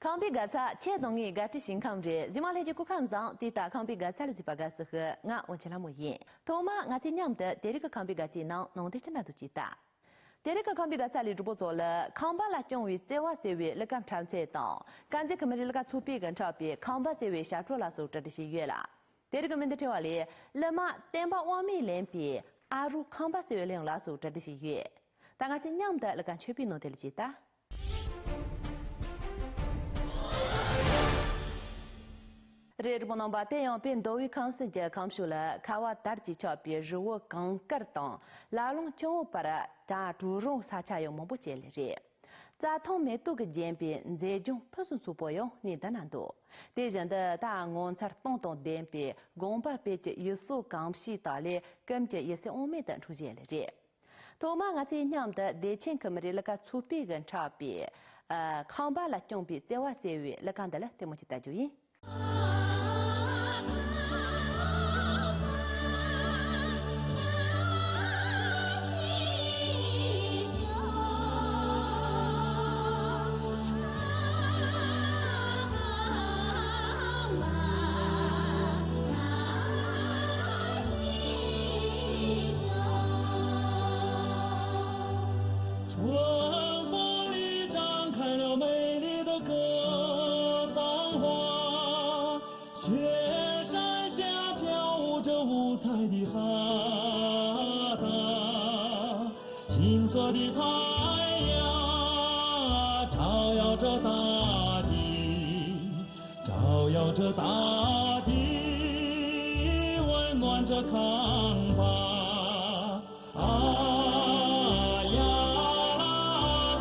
康比格查切东伊格提新康着，今嘛来就看上地大康比格查了几把个时候，我问起来莫言，头嘛我今年的第二个康比格技能弄得真难都记得。第二个康比格查里主播做了，康巴拉将于在话社会那个长菜档，感觉他们那个出品跟差别，康巴社会下出了手这的些月了。第二个问题条里，那么电把外面两边，阿如康巴社会两拉手这的些月，但我今年的那个出品弄得了记得。日本把太阳变多于康世界康修了，卡瓦达吉超别日我刚格当，拉拢将把它打主容沙恰用莫不接了热，在同面多个间边，在中不是主播用你的难度，对人的大安才东东点边，公把别只有所刚西打嘞，跟着也是欧美等出现了热。头嘛我这样的年轻可么的那个出品跟差别，康巴拉将比在话社会那干的了，对么去大注意。金色的太阳照耀着大地，照耀着大地，温暖着康巴。呀啦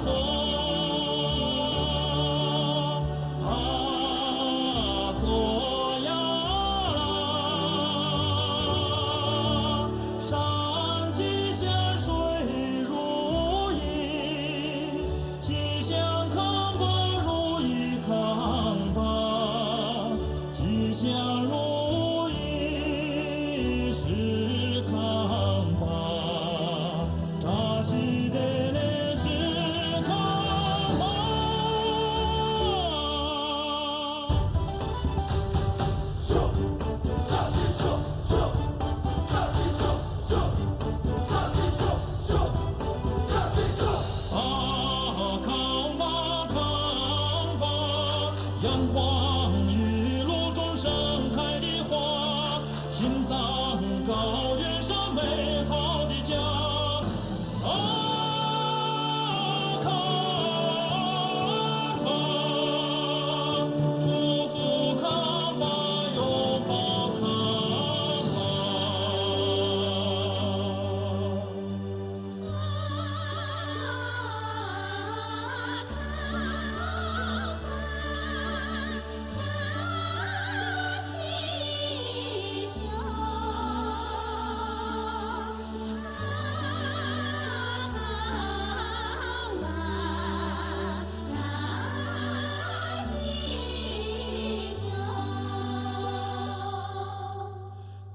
嗦，嗦呀啦，上吉祥水如意，吉祥康巴如意康巴，吉祥如意是康巴，扎西德勒是康巴。康巴康巴，阳光雨露中盛开的花，青藏高原上美好的家。康巴，祝福康巴，拥抱康巴。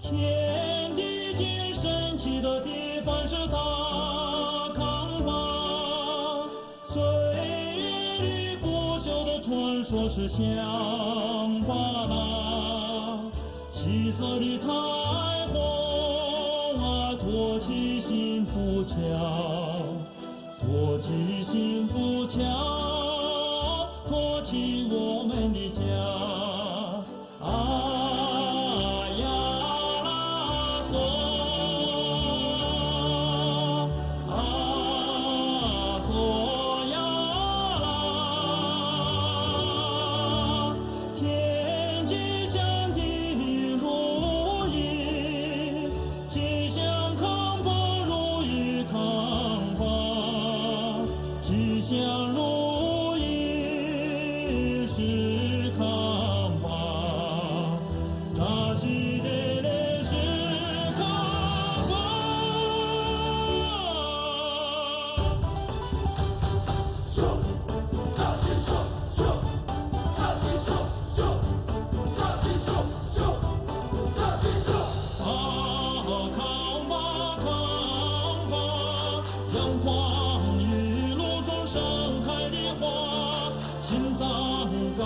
天地间神奇的地方是大康巴，岁月里不朽的传说是香巴拉，七色的彩虹啊，托起幸福桥，托起幸福桥，托起我们的家。呀啦嗦，嗦呀啦，天吉祥地如意，吉祥康巴如意康巴，吉祥如意是康巴，扎西德勒是康巴。康巴康巴，阳光雨露中盛开的花，青藏高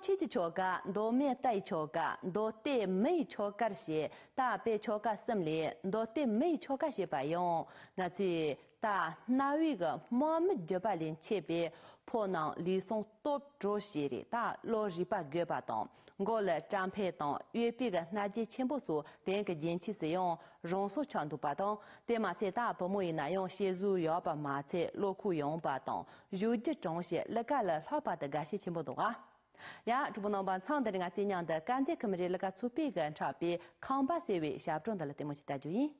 七级桥个，多面带桥个，多对没桥个些，大白桥个森林，多对没桥个些白用，那这大那一个毛没就把连切边，破囊里送多着些的，大老日把月把当，我来张排当，约别个那些全部数，连个人气使用，容数强度把当，对马在大不每那用些入要把马在落库用把当，有这种些，那个了好把的个些全部多啊。呀，这不能把唱的那个怎样的感觉，可么这那个出别个差别，康巴社会下中的了，对么起大注意。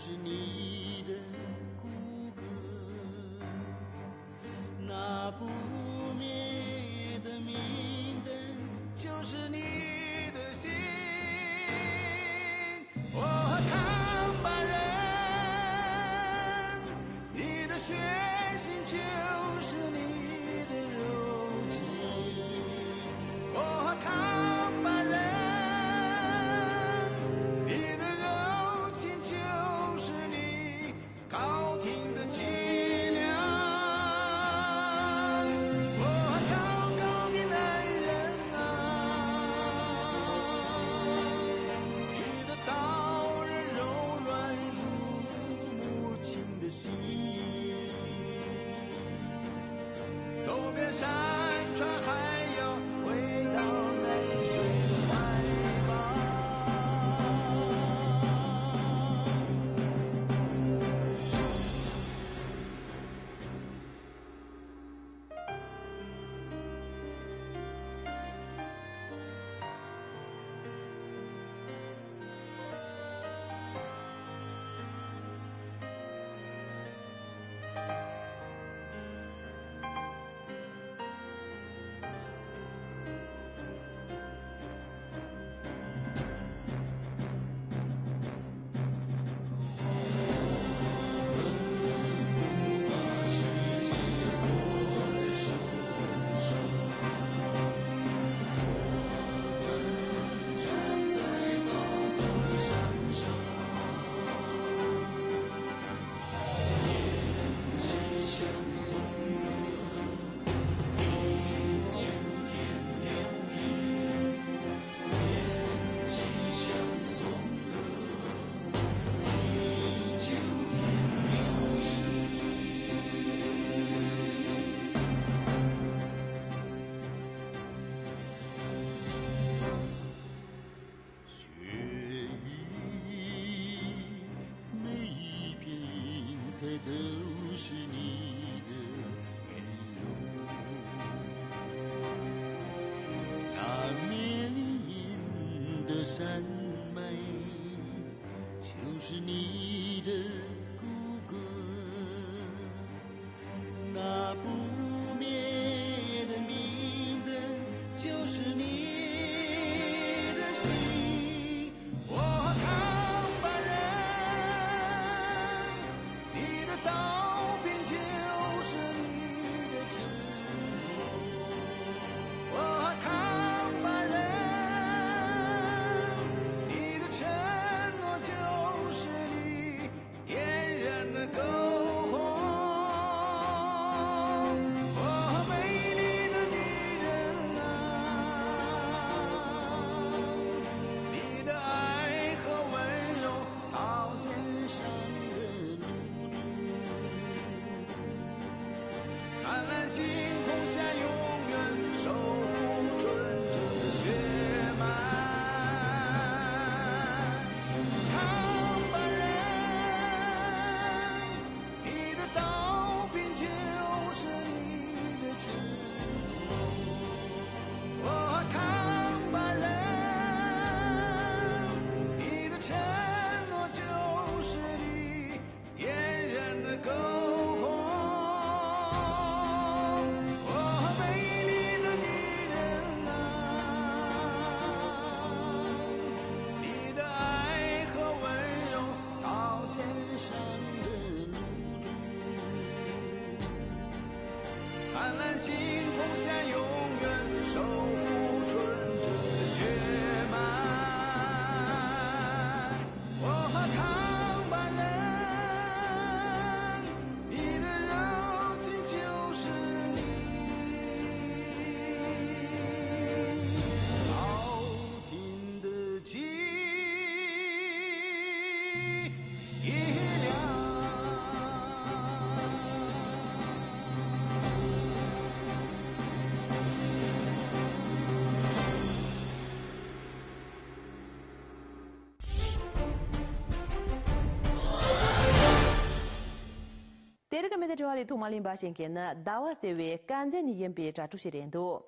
就是你的骨骼，那不灭的明灯就是你的心。我看把人，你的血性就是你的柔情。我看把人，你的柔情就是你高挺的脊梁。我高高的男人啊，你的刀刃柔软如母亲的心。走遍山川海洋，回到泪水的怀抱。都是你的面容，那绵延的山脉就是你的骨骼，那不灭的明灯就是你的心。我看把人，你的刀柄就是你的承诺。我看把人，你的承诺就是你点燃的篝火。我美丽的女人啊，你的爱和温柔刀尖上的露珠，灿烂星空下永远守护纯真的血脉。看吧人，你的刀柄就是你的承诺。我看吧人，你的承诺就是你点燃的篝火。我美丽的女人啊，你的爱和温柔刀尖上的露珠，灿烂星空下永远守护纯真的血脉。我看吧人，你的柔情就是你高挺的脊梁。Tergamete Jwali Tumalin Bashin Kena, Dawa Sewe, Kanzani Yempe Tratushirendo.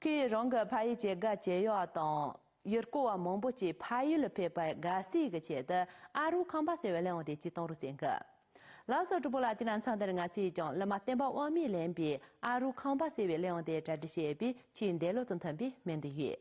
Ki Ronga Pai Jega Jeyo Atong, Yurkoa Mombochi Payul Pepa Gasi Gacheda, Aru Kamba Sevelan de Chiton Rusenga. Lazo Tubola Tinan Sandarangasi John, Lamatemba Wami Lembi, Aru Kamba Sevelan de Tradishebi, Chindelo Tuntambi, Mendiye.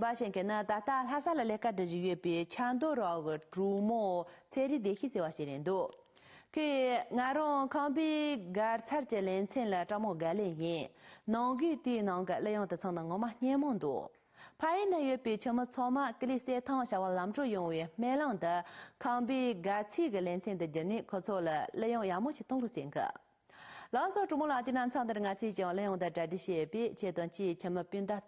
Bashin Kena Tata Hasala Leka de Yupi, Chando Rog, Drumo, Teddy de Hisiwashirindo. Ke Naron Kambi Gar Sarjelen Senla Tamo Gale, Nongi Ti Nonga Leon the Sonangoma Niemondo. Paina Yupi Chama Soma, Glisse Town Shawa Lamtro Yongwe, Melanda, Kambi Gati Galen the Jenny Kosola, Leon Yamuchi Tongusinga. Lazo Jumula Dinan Sandangati John Leon the Dadishe, Chetonchi, Chamapinda.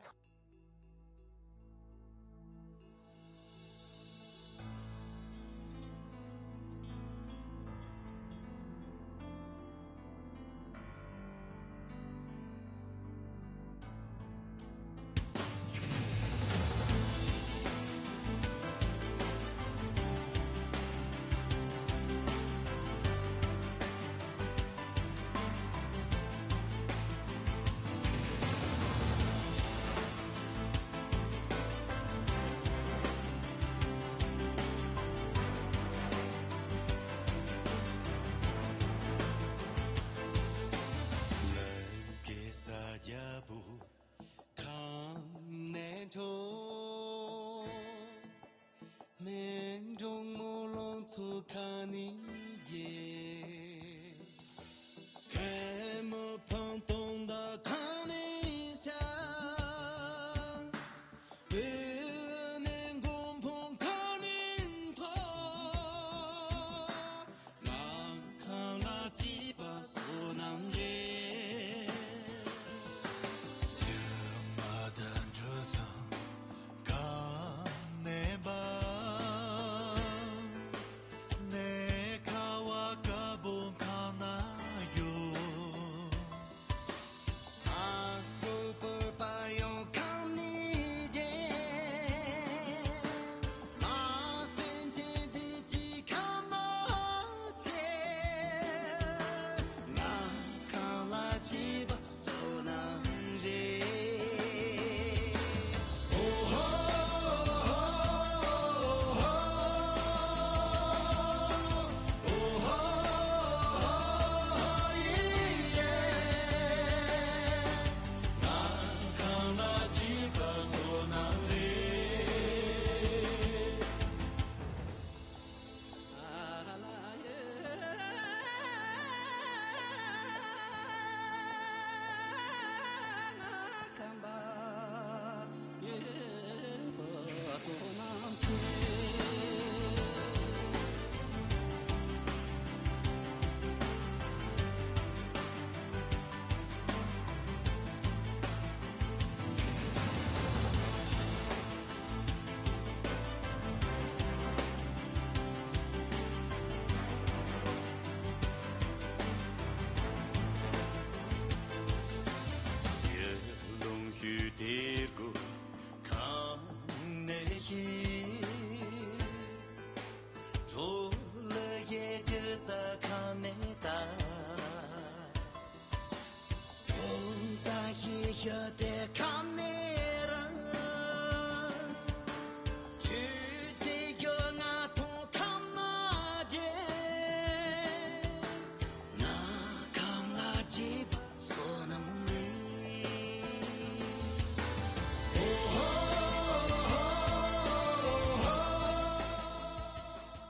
Waka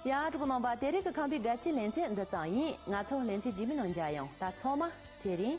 呀，这不能把这个康比干净连线的噪音，俺从连线居民农家用，打错吗？这里。